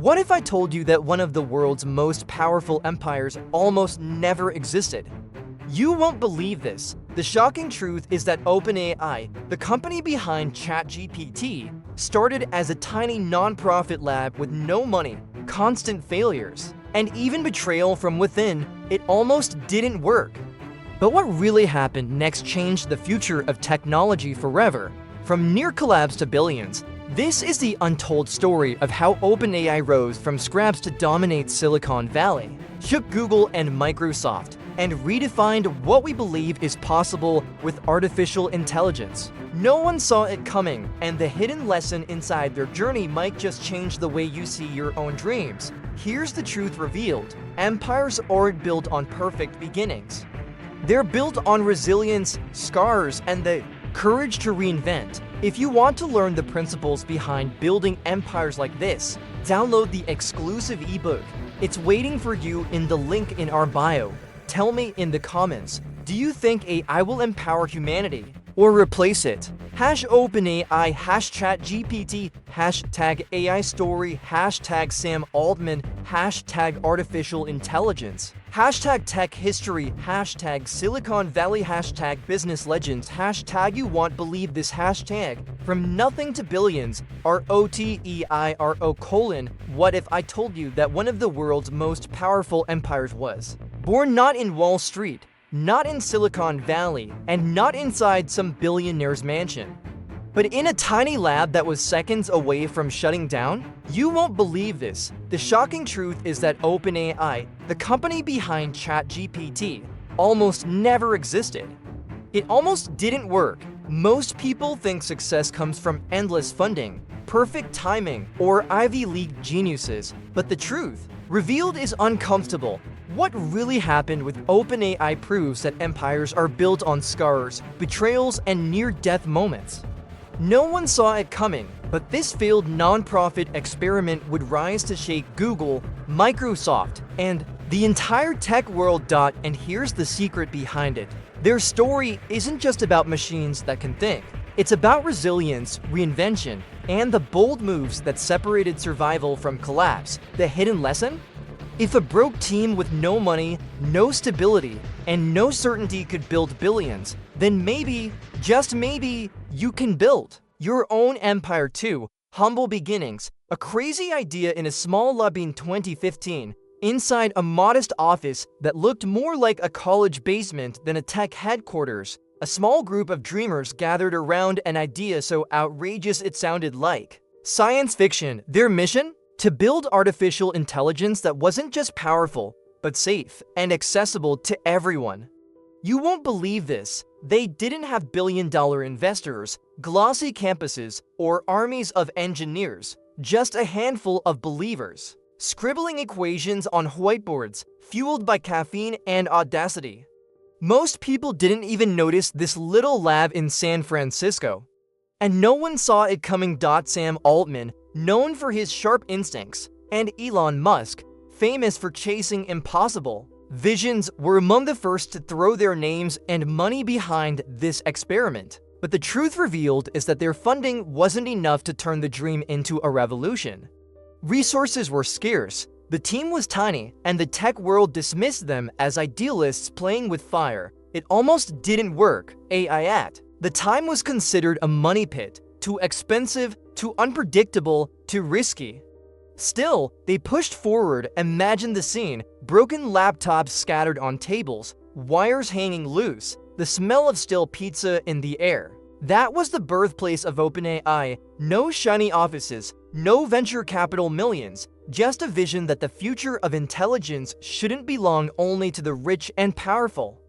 What if I told you that one of the world's most powerful empires almost never existed? You won't believe this. The shocking truth is that OpenAI, the company behind ChatGPT, started as a tiny non-profit lab with no money, constant failures, and even betrayal from within. It almost didn't work. But what really happened next changed the future of technology forever. From near collapse to billions, this is the untold story of how OpenAI rose from scraps to dominate Silicon Valley, shook Google and Microsoft, and redefined what we believe is possible with artificial intelligence. No one saw it coming, and the hidden lesson inside their journey might just change the way you see your own dreams. Here's the truth revealed: empires aren't built on perfect beginnings. They're built on resilience, scars, and the courage to reinvent. If you want to learn the principles behind building empires like this, download the exclusive ebook. It's waiting for you in the link in our bio. Tell me in the comments, do you think AI will empower humanity or replace it? #OpenAI, #ChatGPT, #AI story, #Sam Altman, #artificial intelligence, #tech history, #Silicon Valley, #business legends, #you won't believe this hashtag. From nothing to billions, ROTEIRO : what if I told you that one of the world's most powerful empires was born not in Wall Street, not in Silicon Valley, and not inside some billionaire's mansion, but in a tiny lab that was seconds away from shutting down? You won't believe this. The shocking truth is that OpenAI, the company behind ChatGPT, almost never existed. It almost didn't work. Most people think success comes from endless funding, perfect timing, or Ivy League geniuses, but the truth revealed is uncomfortable. What really happened with OpenAI proves that empires are built on scars, betrayals, and near-death moments. No one saw it coming, but this failed non-profit experiment would rise to shake Google, Microsoft, and the entire tech world. And here's the secret behind it. Their story isn't just about machines that can think. It's about resilience, reinvention, and the bold moves that separated survival from collapse. The hidden lesson? If a broke team with no money, no stability, and no certainty could build billions, then maybe, just maybe, you can build your own empire too. Humble beginnings. A crazy idea in a small lab in 2015. Inside a modest office that looked more like a college basement than a tech headquarters, a small group of dreamers gathered around an idea so outrageous it sounded like science fiction. Their mission? To build artificial intelligence that wasn't just powerful, but safe and accessible to everyone. You won't believe this. They didn't have billion-dollar investors, glossy campuses, or armies of engineers, just a handful of believers, scribbling equations on whiteboards, fueled by caffeine and audacity. Most people didn't even notice this little lab in San Francisco. And no one saw it coming. Sam Altman, known for his sharp instincts, and Elon Musk, famous for chasing impossible visions, were among the first to throw their names and money behind this experiment. But the truth revealed is that their funding wasn't enough to turn the dream into a revolution. Resources were scarce, the team was tiny, and the tech world dismissed them as idealists playing with fire. It almost didn't work. The time was considered a money pit, too expensive, too unpredictable, too risky. Still, they pushed forward. Imagine the scene: broken laptops scattered on tables, wires hanging loose, the smell of stale pizza in the air. That was the birthplace of OpenAI. No shiny offices, no venture capital millions, just a vision that the future of intelligence shouldn't belong only to the rich and powerful.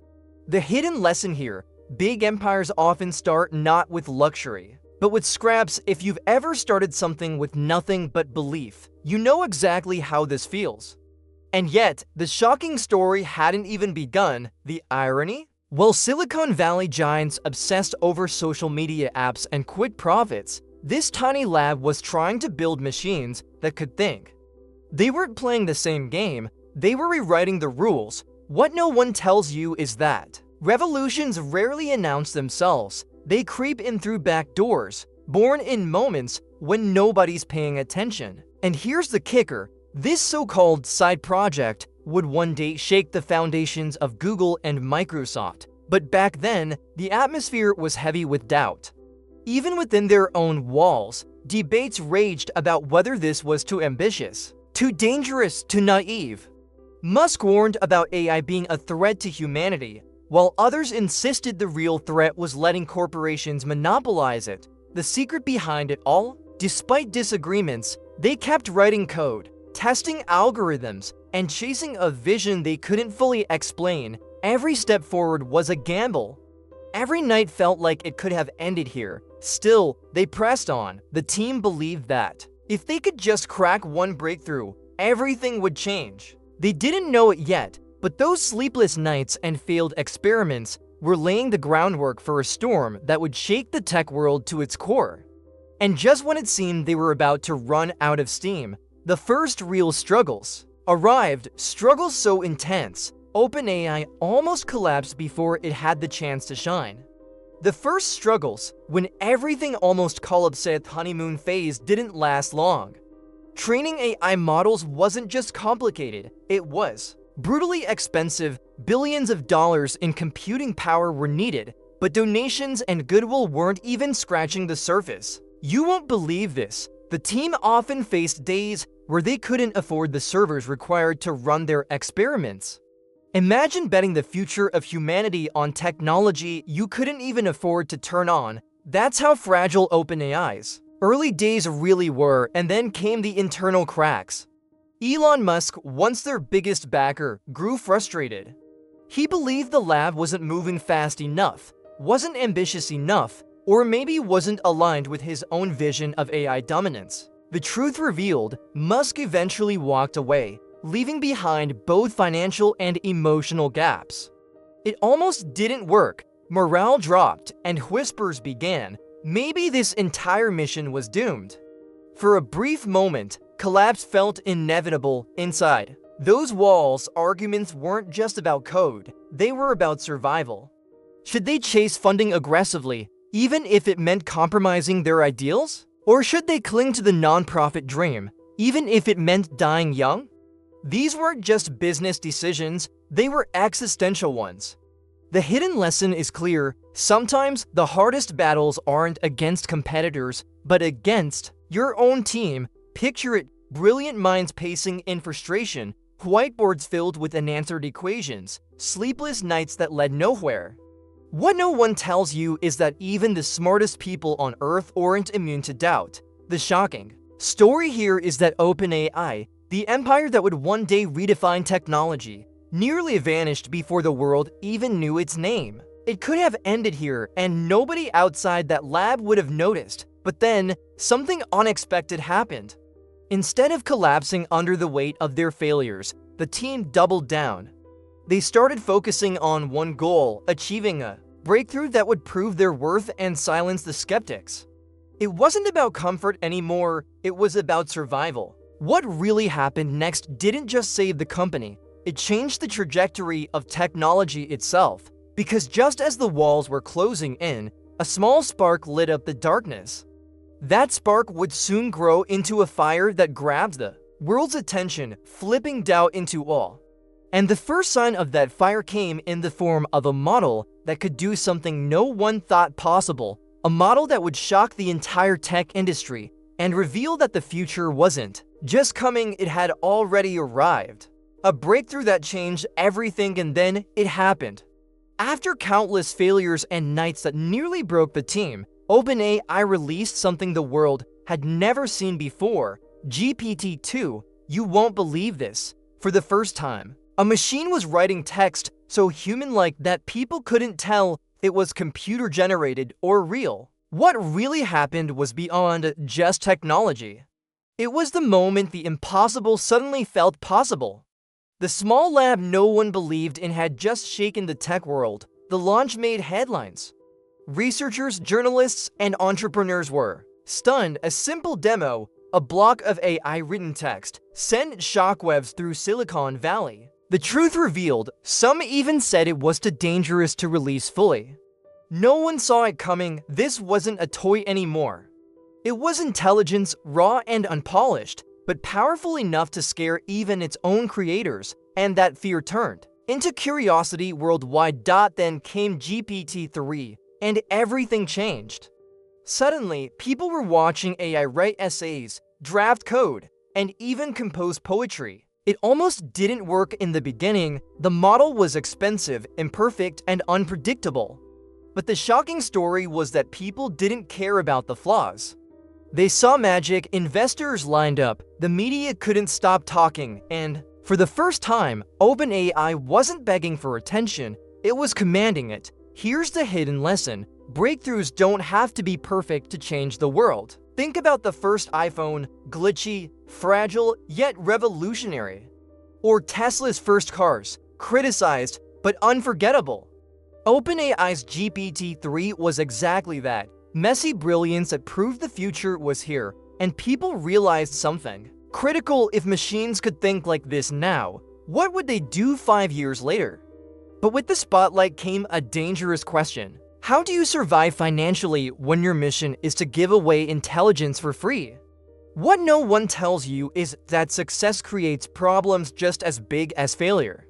The hidden lesson here: big empires often start not with luxury, but with scraps. If you've ever started something with nothing but belief, you know exactly how this feels. And yet, the shocking story hadn't even begun. The irony? While Silicon Valley giants obsessed over social media apps and quick profits, this tiny lab was trying to build machines that could think. They weren't playing the same game, they were rewriting the rules. What no one tells you is that revolutions rarely announce themselves. They creep in through back doors, born in moments when nobody's paying attention. And here's the kicker. This so-called side project would one day shake the foundations of Google and Microsoft. But back then, the atmosphere was heavy with doubt. Even within their own walls, debates raged about whether this was too ambitious, too dangerous, too naive. Musk warned about AI being a threat to humanity, while others insisted the real threat was letting corporations monopolize it. The secret behind it all? Despite disagreements, they kept writing code, testing algorithms, and chasing a vision they couldn't fully explain. Every step forward was a gamble. Every night felt like it could have ended here. Still, they pressed on. The team believed that if they could just crack one breakthrough, everything would change. They didn't know it yet, but those sleepless nights and failed experiments were laying the groundwork for a storm that would shake the tech world to its core. And just when it seemed they were about to run out of steam, the first real struggles arrived. Struggles so intense, OpenAI almost collapsed before it had the chance to shine. The first struggles, when everything almost collapsed, honeymoon phase didn't last long. Training AI models wasn't just complicated, it was brutally expensive. Billions of dollars in computing power were needed, but donations and goodwill weren't even scratching the surface. You won't believe this. The team often faced days where they couldn't afford the servers required to run their experiments. Imagine betting the future of humanity on technology you couldn't even afford to turn on. That's how fragile OpenAI's early days really were, and then came the internal cracks. Elon Musk, once their biggest backer, grew frustrated. He believed the lab wasn't moving fast enough, wasn't ambitious enough, or maybe wasn't aligned with his own vision of AI dominance. The truth revealed, Musk eventually walked away, leaving behind both financial and emotional gaps. It almost didn't work. Morale dropped, and whispers began. Maybe this entire mission was doomed. For a brief moment, collapse felt inevitable inside those walls. Arguments weren't just about code, they were about survival. Should they chase funding aggressively, even if it meant compromising their ideals? Or should they cling to the nonprofit dream, even if it meant dying young? These weren't just business decisions, they were existential ones. The hidden lesson is clear. Sometimes the hardest battles aren't against competitors, but against your own team. Picture it, brilliant minds pacing in frustration, whiteboards filled with unanswered equations, sleepless nights that led nowhere. What no one tells you is that even the smartest people on Earth aren't immune to doubt. The shocking story here is that OpenAI, the empire that would one day redefine technology, nearly vanished before the world even knew its name. It could have ended here, and nobody outside that lab would have noticed. But then, something unexpected happened. Instead of collapsing under the weight of their failures, the team doubled down. They started focusing on one goal, achieving a breakthrough that would prove their worth and silence the skeptics. It wasn't about comfort anymore, it was about survival. What really happened next didn't just save the company, it changed the trajectory of technology itself. Because just as the walls were closing in, a small spark lit up the darkness. That spark would soon grow into a fire that grabbed the world's attention, flipping doubt into awe. And the first sign of that fire came in the form of a model that could do something no one thought possible, a model that would shock the entire tech industry and reveal that the future wasn't just coming, it had already arrived. A breakthrough that changed everything, and then it happened. After countless failures and nights that nearly broke the team, OpenAI released something the world had never seen before, GPT-2. You won't believe this. For the first time, a machine was writing text so human-like that people couldn't tell it was computer-generated or real. What really happened was beyond just technology. It was the moment the impossible suddenly felt possible. The small lab no one believed in had just shaken the tech world. The launch made headlines. Researchers, journalists, and entrepreneurs were stunned. A simple demo, a block of AI-written text, sent shockwaves through Silicon Valley. The truth revealed, some even said it was too dangerous to release fully. No one saw it coming. This wasn't a toy anymore. It was intelligence, raw and unpolished. but powerful enough to scare even its own creators, and that fear turned into curiosity worldwide. Then came GPT-3, and everything changed. Suddenly, people were watching AI write essays, draft code, and even compose poetry. It almost didn't work in the beginning. The model was expensive, imperfect, and unpredictable. But the shocking story was that people didn't care about the flaws. They saw magic, investors lined up, the media couldn't stop talking, and for the first time, OpenAI wasn't begging for attention, it was commanding it. Here's the hidden lesson: breakthroughs don't have to be perfect to change the world. Think about the first iPhone, glitchy, fragile, yet revolutionary. Or Tesla's first cars, criticized, but unforgettable. OpenAI's GPT-3 was exactly that. Messy brilliance that proved the future was here, and people realized something critical: if machines could think like this now, what would they do 5 years later? But with the spotlight came a dangerous question. How do you survive financially when your mission is to give away intelligence for free? What no one tells you is that success creates problems just as big as failure.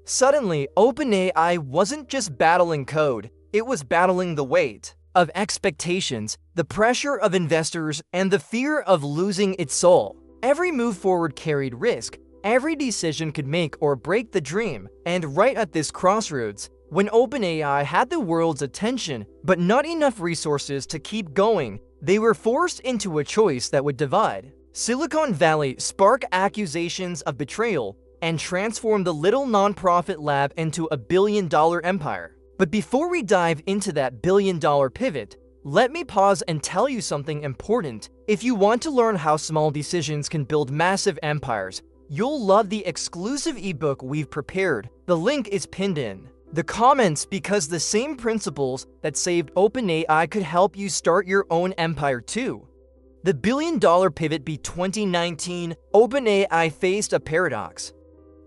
Suddenly, OpenAI wasn't just battling code, it was battling the weight of expectations, the pressure of investors, and the fear of losing its soul. Every move forward carried risk. Every decision could make or break the dream. And right at this crossroads, when OpenAI had the world's attention but not enough resources to keep going, they were forced into a choice that would divide Silicon Valley, spark accusations of betrayal, and transform the little nonprofit lab into a billion-dollar empire. But before we dive into that billion-dollar pivot, let me pause and tell you something important. If you want to learn how small decisions can build massive empires, you'll love the exclusive ebook we've prepared. The link is pinned in the comments, because the same principles that saved OpenAI could help you start your own empire too. The billion-dollar pivot. By 2019, OpenAI faced a paradox.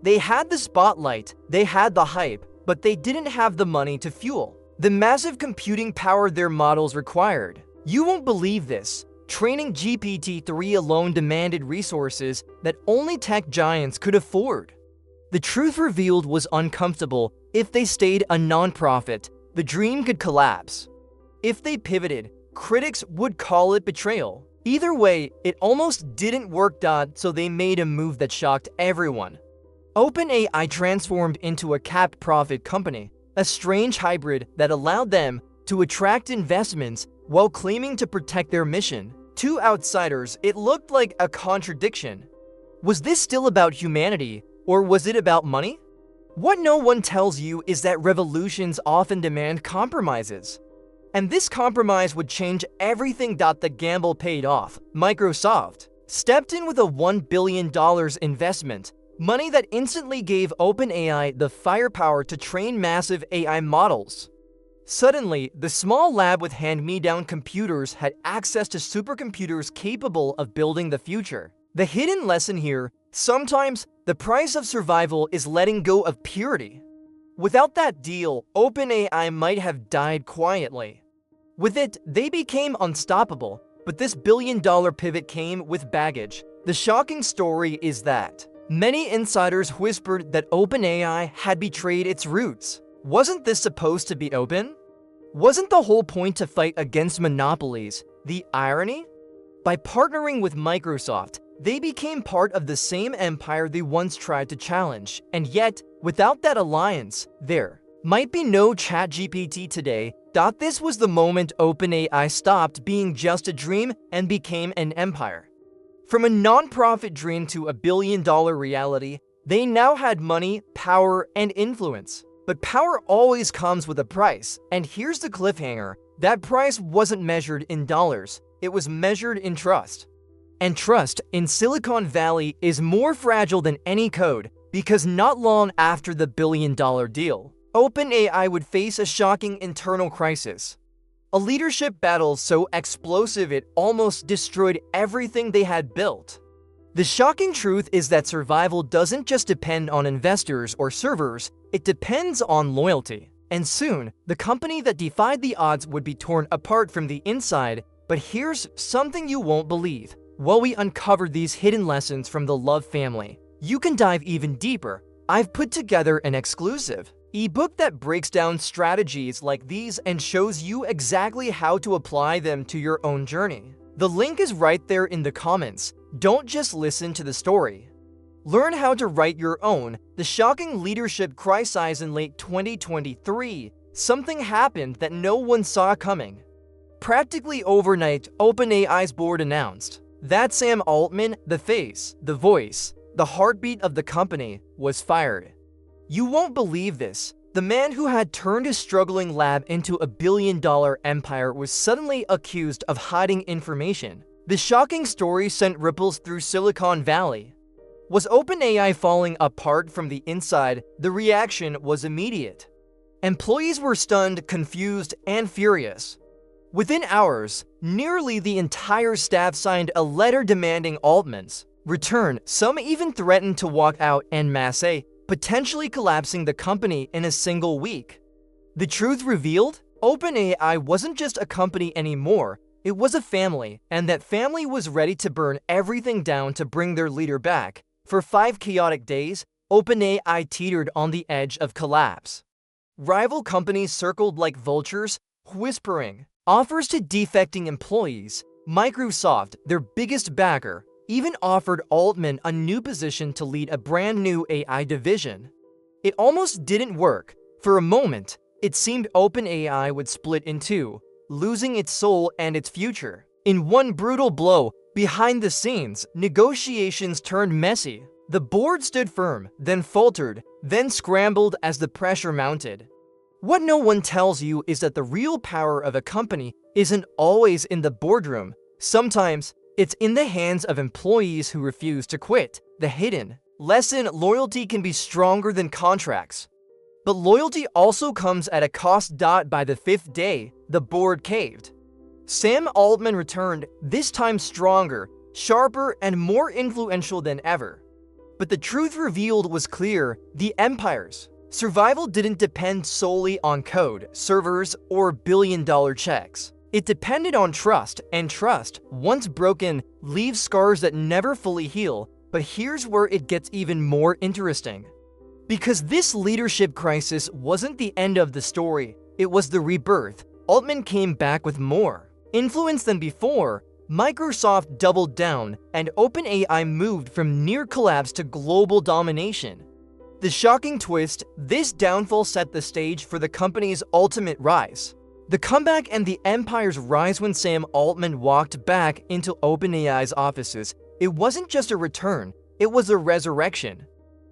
They had the spotlight, they had the hype, but they didn't have the money to fuel the massive computing power their models required. You won't believe this. Training GPT-3 alone demanded resources that only tech giants could afford. The truth revealed was uncomfortable. If they stayed a nonprofit, the dream could collapse. If they pivoted, critics would call it betrayal. Either way, it almost didn't work. So they made a move that shocked everyone. OpenAI transformed into a capped profit company, a strange hybrid that allowed them to attract investments while claiming to protect their mission. To outsiders, it looked like a contradiction. Was this still about humanity, or was it about money? What no one tells you is that revolutions often demand compromises. And this compromise would change everything. The gamble paid off. Microsoft stepped in with a $1 billion investment, money that instantly gave OpenAI the firepower to train massive AI models. Suddenly, the small lab with hand-me-down computers had access to supercomputers capable of building the future. The hidden lesson here: sometimes the price of survival is letting go of purity. Without that deal, OpenAI might have died quietly. With it, they became unstoppable, but this billion-dollar pivot came with baggage. The shocking story is that many insiders whispered that OpenAI had betrayed its roots. Wasn't this supposed to be open? Wasn't the whole point to fight against monopolies? The irony? By partnering with Microsoft, they became part of the same empire they once tried to challenge. And yet, without that alliance, there might be no ChatGPT today. This was the moment OpenAI stopped being just a dream and became an empire. From a non-profit dream to a billion-dollar reality, they now had money, power, and influence. But power always comes with a price, and here's the cliffhanger: that price wasn't measured in dollars, it was measured in trust. And trust in Silicon Valley is more fragile than any code, because not long after the billion-dollar deal, OpenAI would face a shocking internal crisis. A leadership battle so explosive it almost destroyed everything they had built. The shocking truth is that survival doesn't just depend on investors or servers, it depends on loyalty. And soon, the company that defied the odds would be torn apart from the inside. But here's something you won't believe. While we uncover these hidden lessons from the Love family, you can dive even deeper. I've put together an exclusive ebook that breaks down strategies like these and shows you exactly how to apply them to your own journey. The link is right there in the comments. Don't just listen to the story. Learn how to write your own. The shocking leadership crisis in late 2023. Something happened that no one saw coming. Practically overnight, OpenAI's board announced that Sam Altman, the face, the voice, the heartbeat of the company, was fired. You won't believe this. The man who had turned his struggling lab into a billion-dollar empire was suddenly accused of hiding information. The shocking story sent ripples through Silicon Valley. Was OpenAI falling apart from the inside? The reaction was immediate. Employees were stunned, confused, and furious. Within hours, nearly the entire staff signed a letter demanding Altman's return. Some even threatened to walk out en masse, potentially collapsing the company in a single week. The truth revealed? OpenAI wasn't just a company anymore, it was a family, and that family was ready to burn everything down to bring their leader back. For 5 chaotic days, OpenAI teetered on the edge of collapse. Rival companies circled like vultures, whispering offers to defecting employees. Microsoft, their biggest backer, even offered Altman a new position to lead a brand new AI division. It almost didn't work. For a moment, it seemed OpenAI would split in two, losing its soul and its future. In one brutal blow, behind the scenes, negotiations turned messy. The board stood firm, then faltered, then scrambled as the pressure mounted. What no one tells you is that the real power of a company isn't always in the boardroom. Sometimes, it's in the hands of employees who refuse to quit. The hidden lesson: loyalty can be stronger than contracts. But loyalty also comes at a cost. By the 5th day, the board caved. Sam Altman returned, this time stronger, sharper, and more influential than ever. But the truth revealed was clear: the empire's survival didn't depend solely on code, servers, or billion-dollar checks. It depended on trust, and trust, once broken, leaves scars that never fully heal. But here's where it gets even more interesting. Because this leadership crisis wasn't the end of the story, it was the rebirth. Altman came back with more influence than before. Microsoft doubled down, and OpenAI moved from near collapse to global domination. The shocking twist: this downfall set the stage for the company's ultimate rise. The comeback and the empire's rise. When Sam Altman walked back into OpenAI's offices, it wasn't just a return, it was a resurrection.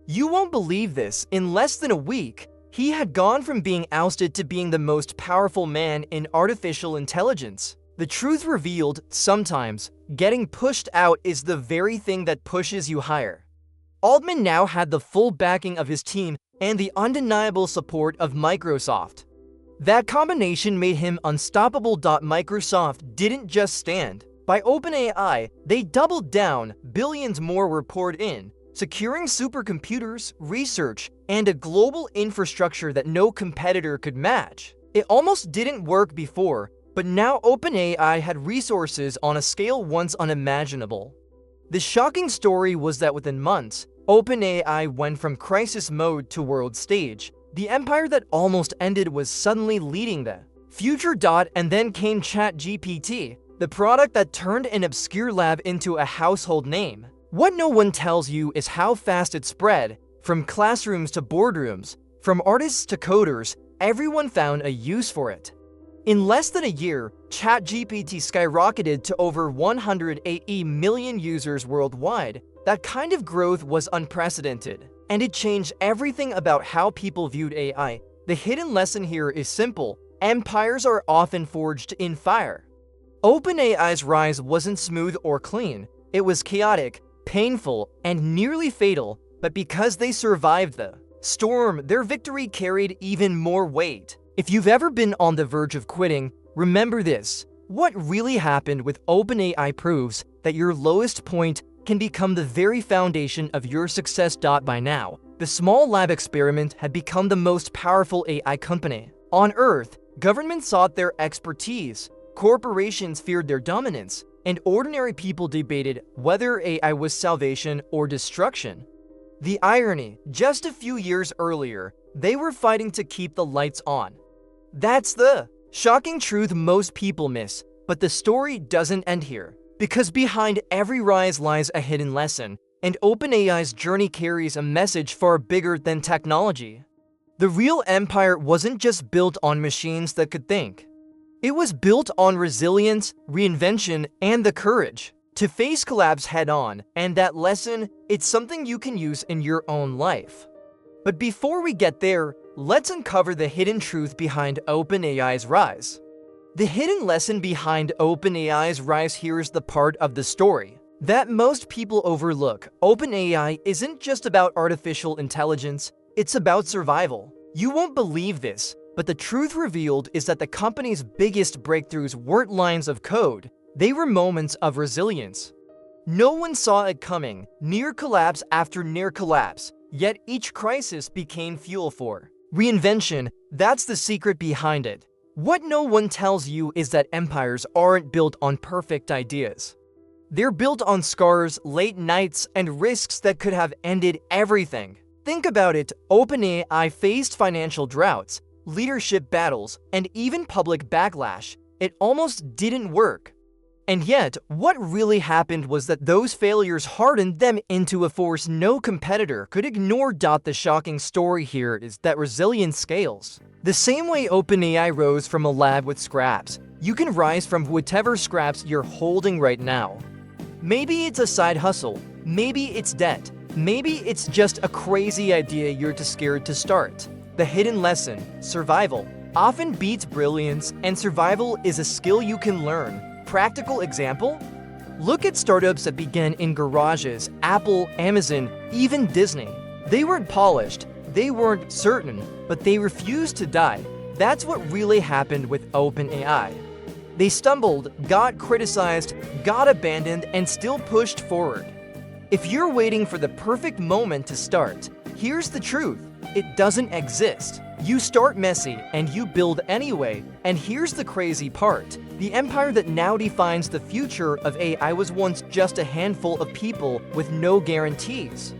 You won't believe this, in less than a week, he had gone from being ousted to being the most powerful man in artificial intelligence. The truth revealed: sometimes, getting pushed out is the very thing that pushes you higher. Altman now had the full backing of his team and the undeniable support of Microsoft. That combination made him unstoppable. Microsoft didn't just stand by OpenAI, they doubled down. Billions more were poured in, securing supercomputers, research, and a global infrastructure that no competitor could match. It almost didn't work before, but now OpenAI had resources on a scale once unimaginable. The shocking story was that within months, OpenAI went from crisis mode to world stage. The empire that almost ended was suddenly leading the future. And then came ChatGPT, the product that turned an obscure lab into a household name. What no one tells you is how fast it spread. From classrooms to boardrooms, from artists to coders, everyone found a use for it. In less than a year, ChatGPT skyrocketed to over 180 million users worldwide. That kind of growth was unprecedented, and it changed everything about how people viewed AI. The hidden lesson here is simple: empires are often forged in fire. OpenAI's rise wasn't smooth or clean. It was chaotic, painful, and nearly fatal, but because they survived the storm, their victory carried even more weight. If you've ever been on the verge of quitting, remember this: what really happened with OpenAI proves that your lowest point can become the very foundation of your success. By now, the small lab experiment had become the most powerful AI company on Earth. Governments sought their expertise, corporations feared their dominance, and ordinary people debated whether AI was salvation or destruction. The irony, just a few years earlier, they were fighting to keep the lights on. That's the shocking truth most people miss, but the story doesn't end here. Because behind every rise lies a hidden lesson, and OpenAI's journey carries a message far bigger than technology. The real empire wasn't just built on machines that could think. It was built on resilience, reinvention, and the courage to face collapse head-on, and that lesson, it's something you can use in your own life. But before we get there, let's uncover the hidden truth behind OpenAI's rise. The hidden lesson behind OpenAI's rise here is the part of the story that most people overlook. OpenAI isn't just about artificial intelligence, it's about survival. You won't believe this, but the truth revealed is that the company's biggest breakthroughs weren't lines of code, they were moments of resilience. No one saw it coming, near collapse after near collapse, yet each crisis became fuel for reinvention. That's the secret behind it. What no one tells you is that empires aren't built on perfect ideas. They're built on scars, late nights, and risks that could have ended everything. Think about it, OpenAI faced financial droughts, leadership battles, and even public backlash. It almost didn't work. And yet, what really happened was that those failures hardened them into a force no competitor could ignore. The shocking story here is that resilience scales. The same way OpenAI rose from a lab with scraps, you can rise from whatever scraps you're holding right now. Maybe it's a side hustle, maybe it's debt, maybe it's just a crazy idea you're too scared to start. The hidden lesson, survival, often beats brilliance, and survival is a skill you can learn. Practical example? Look at startups that began in garages, Apple, Amazon, even Disney. They weren't polished, they weren't certain, but they refused to die. That's what really happened with OpenAI. They stumbled, got criticized, got abandoned, and still pushed forward. If you're waiting for the perfect moment to start, here's the truth. It doesn't exist. You start messy and you build anyway. And here's the crazy part. The empire that now defines the future of AI was once just a handful of people with no guarantees.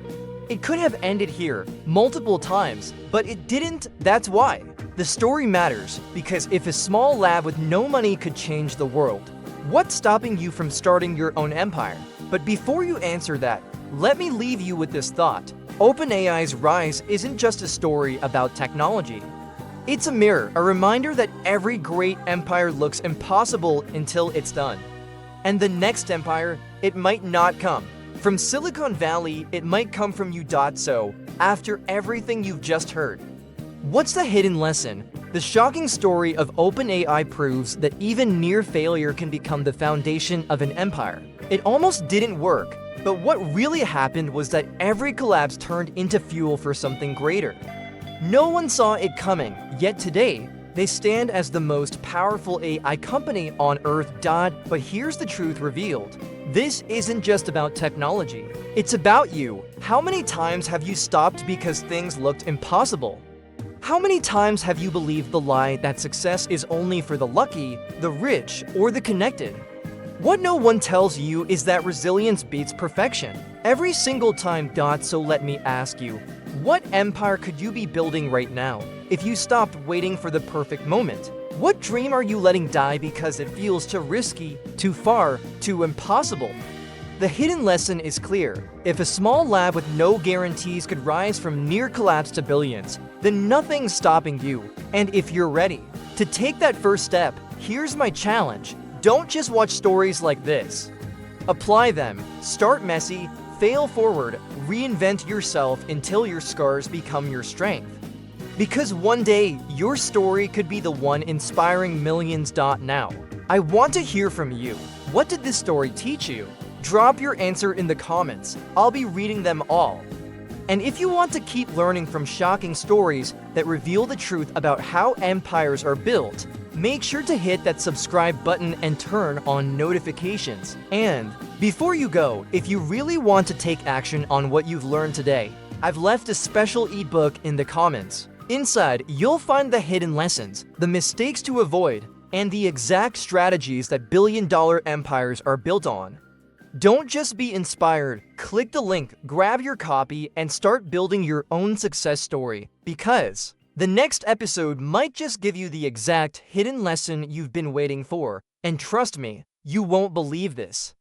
It could have ended here multiple times, but it didn't. That's why. The story matters, because if a small lab with no money could change the world, what's stopping you from starting your own empire? But before you answer that, let me leave you with this thought. OpenAI's rise isn't just a story about technology. It's a mirror, a reminder that every great empire looks impossible until it's done. And the next empire, it might not come from Silicon Valley, it might come from you. So, after everything you've just heard, what's the hidden lesson? The shocking story of OpenAI proves that even near failure can become the foundation of an empire. It almost didn't work, but what really happened was that every collapse turned into fuel for something greater. No one saw it coming, yet today, they stand as the most powerful AI company on Earth. But here's the truth revealed. This isn't just about technology. It's about you. How many times have you stopped because things looked impossible? How many times have you believed the lie that success is only for the lucky, the rich, or the connected? What no one tells you is that resilience beats perfection every single time. So let me ask you, what empire could you be building right now if you stopped waiting for the perfect moment? What dream are you letting die because it feels too risky, too far, too impossible? The hidden lesson is clear. If a small lab with no guarantees could rise from near collapse to billions, then nothing's stopping you. And if you're ready to take that first step, here's my challenge. Don't just watch stories like this. Apply them. Start messy, fail forward, reinvent yourself until your scars become your strength. Because one day, your story could be the one inspiring millions. Now, I want to hear from you. What did this story teach you? Drop your answer in the comments. I'll be reading them all. And if you want to keep learning from shocking stories that reveal the truth about how empires are built, make sure to hit that subscribe button and turn on notifications. And before you go, if you really want to take action on what you've learned today, I've left a special ebook in the comments. Inside, you'll find the hidden lessons, the mistakes to avoid, and the exact strategies that billion-dollar empires are built on. Don't just be inspired. Click the link, grab your copy, and start building your own success story, because the next episode might just give you the exact hidden lesson you've been waiting for. And trust me, you won't believe this.